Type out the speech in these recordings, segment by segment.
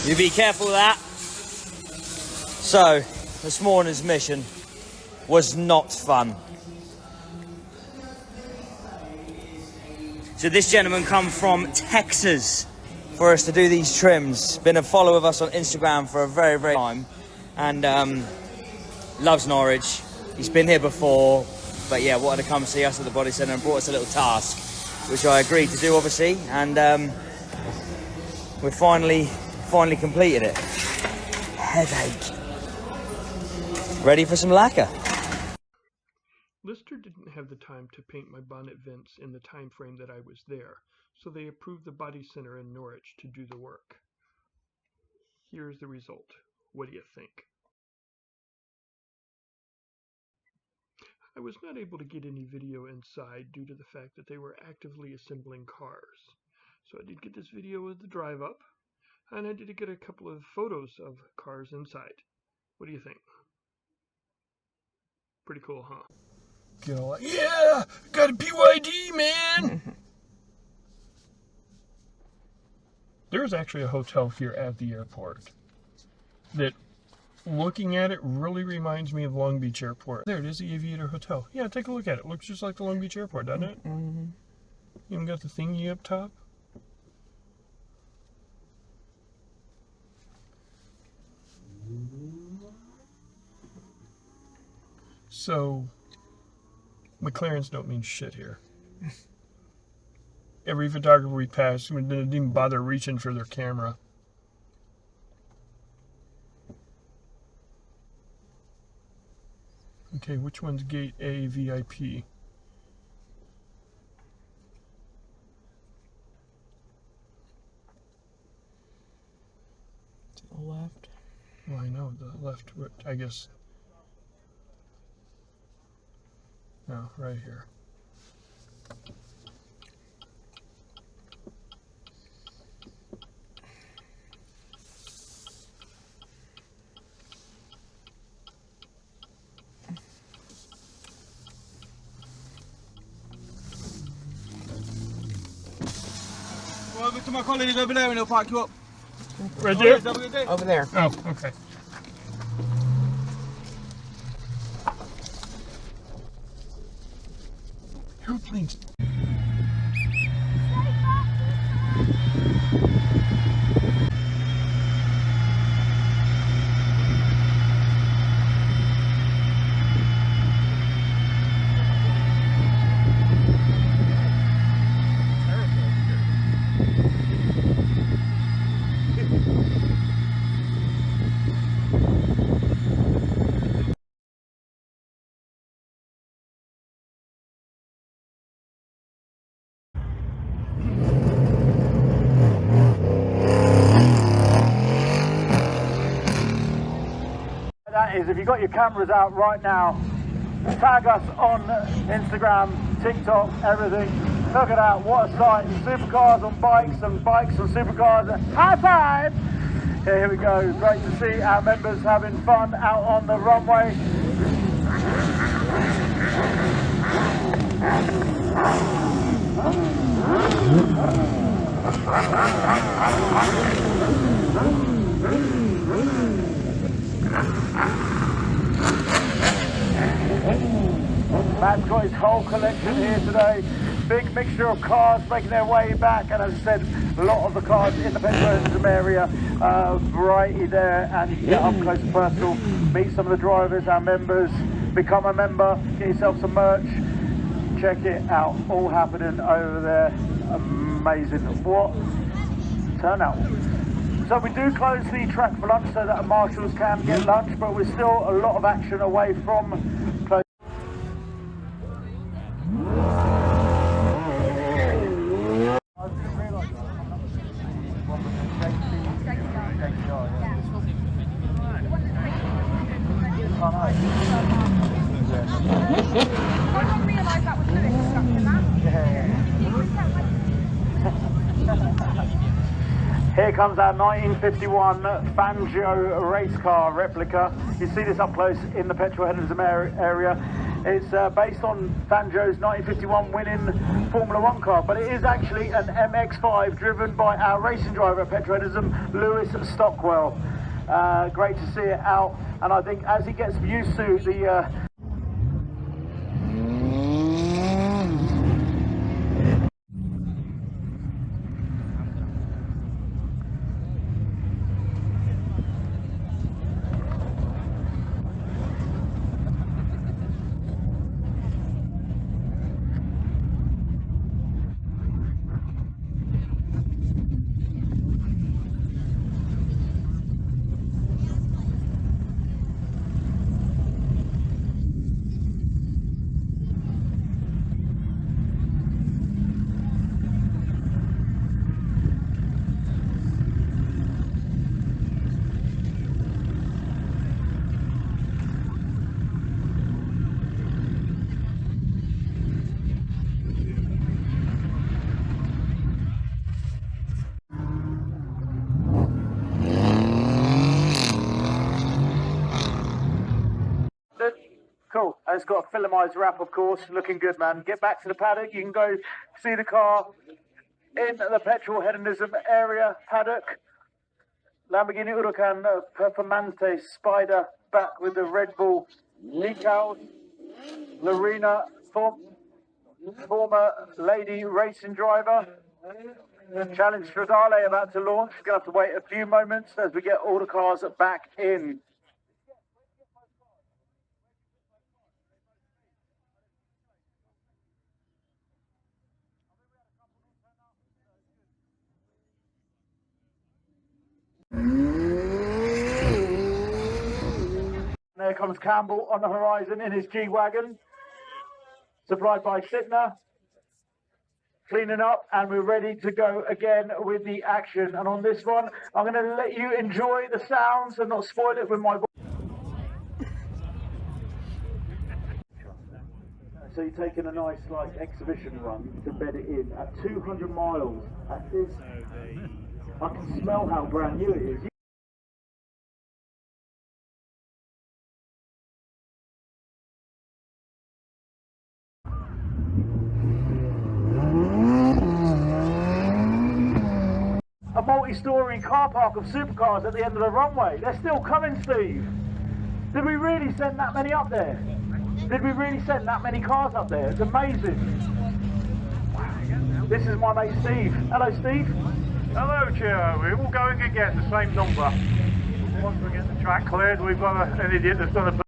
You be careful of that. So, this morning's mission was not fun. So this gentleman come from Texas for us to do these trims. Been a follower of us on Instagram for a very, very long time. And loves Norwich. He's been here before. But yeah, wanted to come see us at the BodyCentre and brought us a little task, which I agreed to do, obviously. And we finally completed it. Headache. Ready for some lacquer. Lister didn't have the time to paint my bonnet vents in the time frame that I was there, so they approved the BodyCentre in Norwich to do the work. Here's the result. What do you think? I was not able to get any video inside due to the fact that they were actively assembling cars. So I did get this video of the drive up, and I did get a couple of photos of cars inside. What do you think? Pretty cool, huh? You know, like, yeah, got a BYD, man. There's actually a hotel here at the airport that, looking at it, really reminds me of Long Beach Airport. There it is, the Aviator Hotel. Yeah, take a look at it. Looks just like the Long Beach Airport, doesn't it? Mm-hmm. Even got the thingy up top. So, McLarens don't mean shit here. Every photographer we passed didn't even bother reaching for their camera. Okay, which one's gate A VIP? To the left. Well, I know, the left, I guess. No, right here. Well, over to my colleagues over there and they'll park you up. Right there? Over there. Oh, okay. Airplanes. That is, if you've got your cameras out right now, tag us on Instagram, TikTok, everything. Look at that, what a sight. Supercars on bikes and bikes on supercars. High five! Yeah, here we go. Great to see our members having fun out on the runway. Matt's got his whole collection here today. Big mixture of cars making their way back, and as I said, a lot of the cars in the petrol area, variety there, and you can get up close and personal, meet some of the drivers, our members, become a member, get yourself some merch, check it out, all happening over there. Amazing. What turnout. So we do close the track for lunch so that our marshals can get lunch, but we're still a lot of action away from close. Here comes our 1951 Banjo race car replica. You see this up close in the petrol headers area. It's based on Fangio's 1951 winning Formula One car, but it is actually an MX-5 driven by our racing driver at Petronism, Lewis Stockwell. Great to see it out, and I think as he gets used to the Cool. It's got a filamised wrap, of course. Looking good, man. Get back to the paddock. You can go see the car in the petrol hedonism area. Paddock. Lamborghini Huracan Performante Spider back with the Red Bull decals. Lorena, former lady racing driver. Challenge Stradale about to launch. Gonna have to wait a few moments as we get all the cars back in. There comes Campbell on the horizon in his G-Wagon, supplied by Sidner. Cleaning up, and we're ready to go again with the action. And on this one, I'm going to let you enjoy the sounds and not spoil it with my voice. So you're taking a nice like exhibition run to bed it in at 200 miles at this. I can smell how brand new it is. A multi-storey car park of supercars at the end of the runway. They're still coming, Steve. Did we really send that many up there? Did we really send that many cars up there? It's amazing. This is my mate Steve. Hello, Steve. Hello, Chair. We're all going again, the same number. Once we get the track cleared, we've got an idiot that's done a...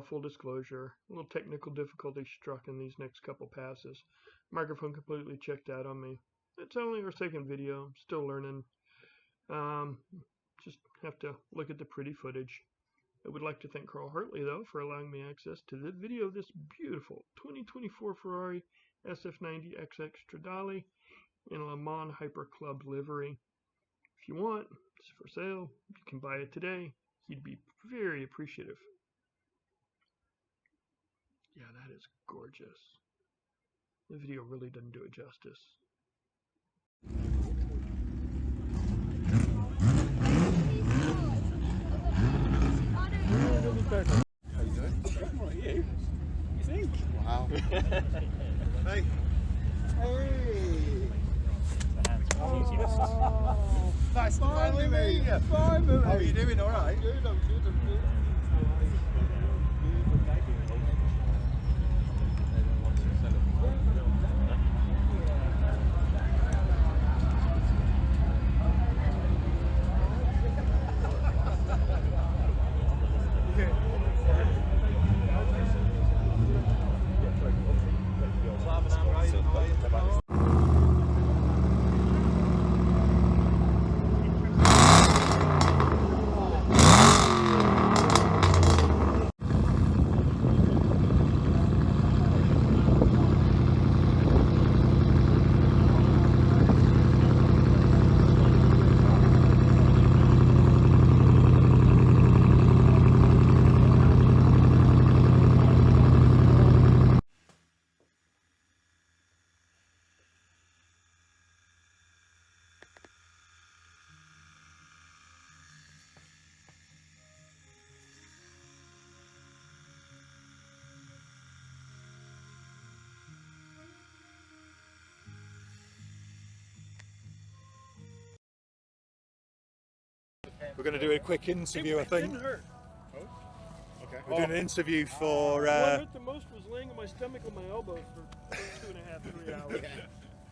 Full disclosure, a little technical difficulty struck in these next couple passes. Microphone completely checked out on me. It's only our second video, I'm still learning. Just have to look at the pretty footage. I would like to thank Carl Hartley though for allowing me access to the video of this beautiful 2024 Ferrari SF90 XX Stradale in Le Mans Hyper Club livery. If you want, it's for sale. You can buy it today. He'd be very appreciative. Yeah, that is gorgeous. The video really doesn't do it justice. How you doing? What are you? You think? Wow. Hey. Hey. Nice to finally meet you. Finally. How are you doing? All right. Good. I'm good. I'm good. We're going to do a quick interview, I think. It didn't hurt. Okay. We're doing an interview for. What hurt the most was laying on my stomach on my elbow for 2.5, 3 hours.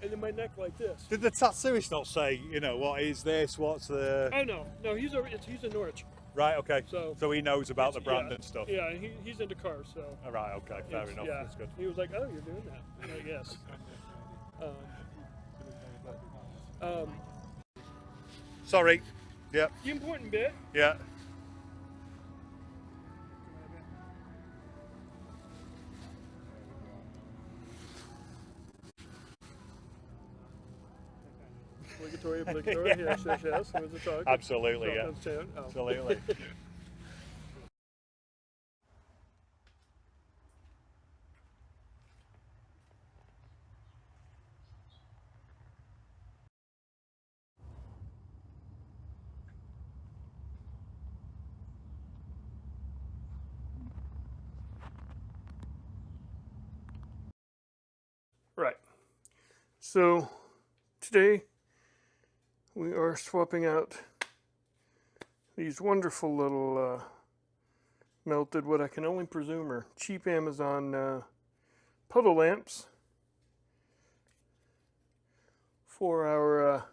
And then my neck like this. Did the tattooist not say, you know, what is this? What's the. Oh, no, he's in Norwich. Right, okay. So he knows about the brand and stuff. Yeah, he's into cars, so. All right, okay, fair enough. Yeah, That's good. he was like, "Oh, you're doing that?" I'm like, "Yes." Sorry. Yeah. The important bit. Yeah. Obligatory, yes. There was a talk. Absolutely, yeah. Oh. Absolutely. Right. So today we are swapping out these wonderful little melted, what I can only presume are cheap Amazon puddle lamps for our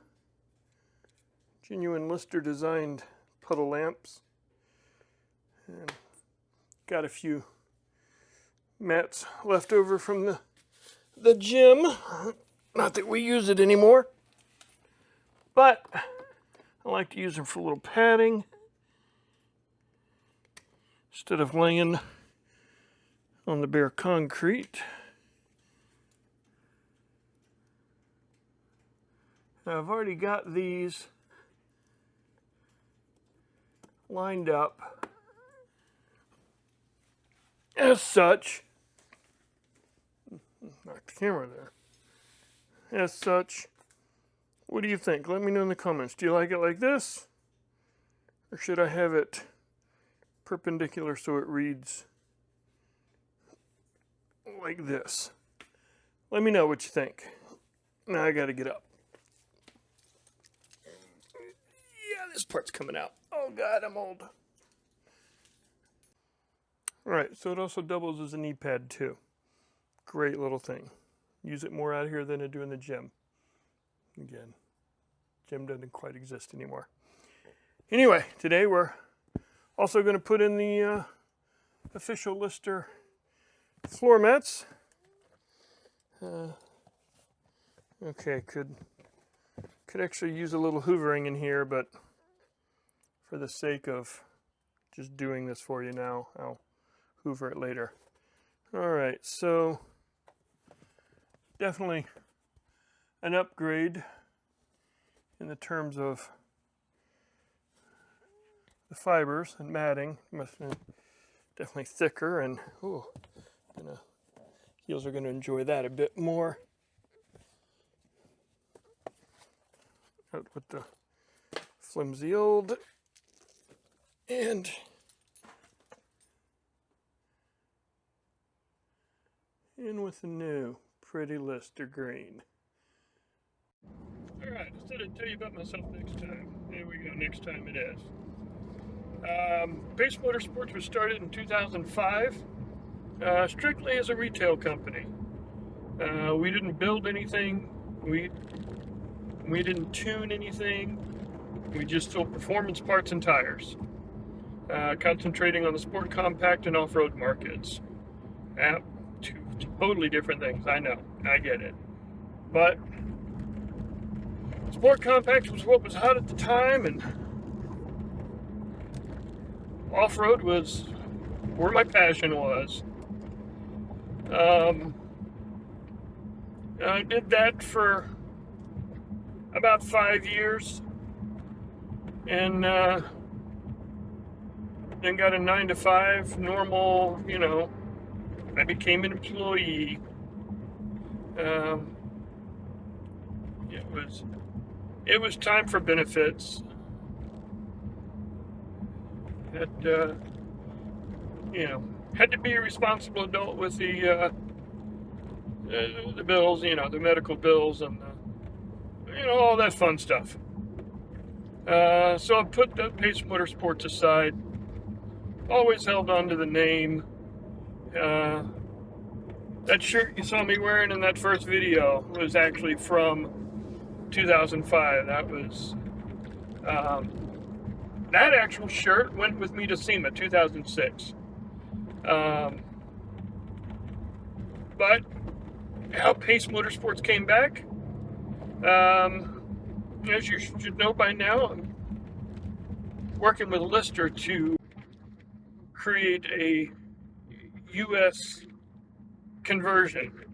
genuine Lister designed puddle lamps. And got a few mats left over from the gym. Not that we use it anymore, but I like to use them for a little padding instead of laying on the bare concrete. Now I've already got these lined up as such. Knock the camera there. As such, what do you think? Let me know in the comments. Do you like it like this? Or should I have it perpendicular so it reads like this? Let me know what you think. Now I gotta get up. Yeah, this part's coming out. Oh God, I'm old. Alright, so it also doubles as a knee pad too. Great little thing. Use it more out here than I do in the gym. Again, gym doesn't quite exist anymore. Anyway, today we're also going to put in the official Lister floor mats. Okay, could actually use a little hoovering in here, but for the sake of just doing this for you now, I'll hoover it later. All right, so definitely an upgrade in the terms of the fibers and matting. Must have been definitely thicker, and gonna Heels are going to enjoy that a bit more. Out with the flimsy old, and in with the new pretty Lister green. Alright, I said I'd tell you about myself next time. There we go, next time it is. Pace Motorsports was started in 2005, strictly as a retail company. We didn't build anything, we didn't tune anything, we just sold performance parts and tires, concentrating on the sport compact and off-road markets. Two totally different things, I know, I get it. But sport compact was what was hot at the time, and off-road was where my passion was. I did that for about 5 years, and then got a 9-to-5 normal, you know, I became an employee. It was time for benefits. You know, had to be a responsible adult with the bills, you know, the medical bills and you know, all that fun stuff. So I put the Pace Motorsports aside. Always held on to the name. That shirt you saw me wearing in that first video was actually from 2005. That was that actual shirt went with me to SEMA 2006. But how Pace Motorsports came back, as you should know by now, I'm working with Lister to create a U.S. conversion.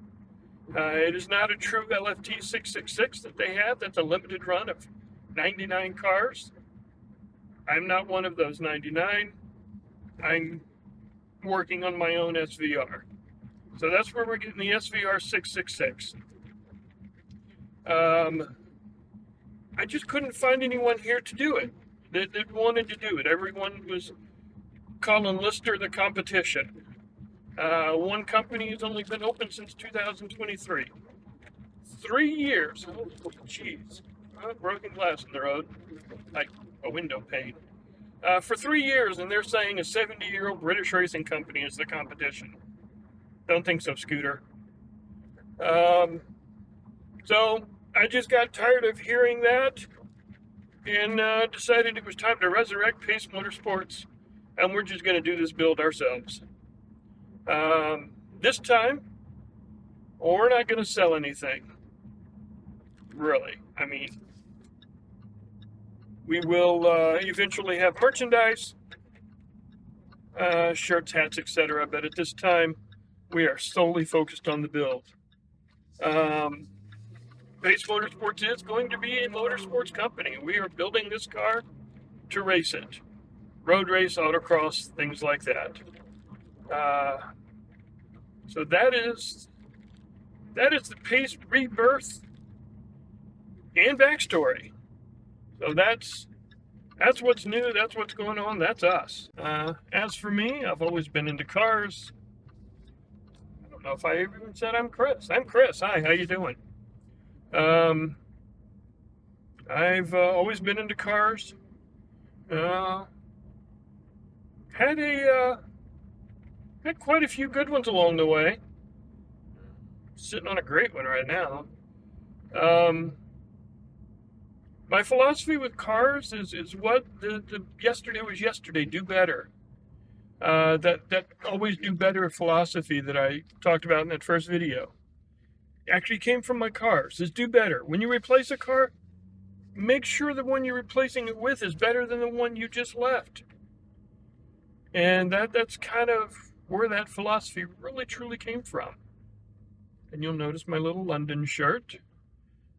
It is not a true LFT 666 that they have. That's a limited run of 99 cars. I'm not one of those 99. I'm working on my own SVR. So that's where we're getting the SVR-666. I just couldn't find anyone here to do it that wanted to do it. Everyone was calling Lister the competition. One company has only been open since 2023. 3 years. Oh, jeez. Broken glass in the road, like a window pane. For 3 years, and they're saying a 70-year-old British racing company is the competition. Don't think so, Scooter. So I just got tired of hearing that and decided it was time to resurrect Pace Motorsports, and we're just going to do this build ourselves. This time, we're not going to sell anything. Really. I mean, we will eventually have merchandise, shirts, hats, etc. But at this time, we are solely focused on the build. Pace Motorsports is going to be a motorsports company. We are building this car to race it. Road race, autocross, things like that. So that is the Pace Rebirth and backstory. So that's what's new, that's what's going on, that's us. As for me, I've always been into cars. I don't know if I even said I'm Chris. I'm Chris. Hi, how you doing? I've always been into cars. Had quite a few good ones along the way. Sitting on a great one right now. My philosophy with cars is what the yesterday was yesterday, do better. That always do better philosophy that I talked about in that first video actually came from my cars, is do better. When you replace a car, make sure the one you're replacing it with is better than the one you just left. And that's kind of where that philosophy really truly came from. And you'll notice my little London shirt.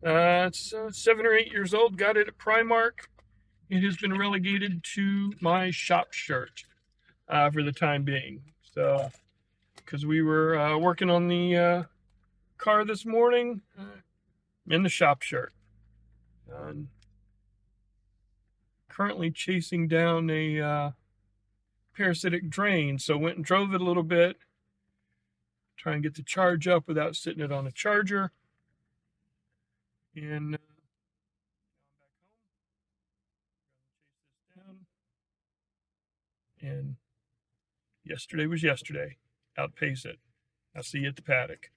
It's 7 or 8 years old, got it at Primark. It has been relegated to my shop shirt for the time being. So because we were working on the car this morning in the shop shirt. And currently chasing down a parasitic drain, so went and drove it a little bit, try and get the charge up without sitting it on a charger. And back home, chase this down. And yesterday was yesterday. Outpace it. I'll see you at the paddock.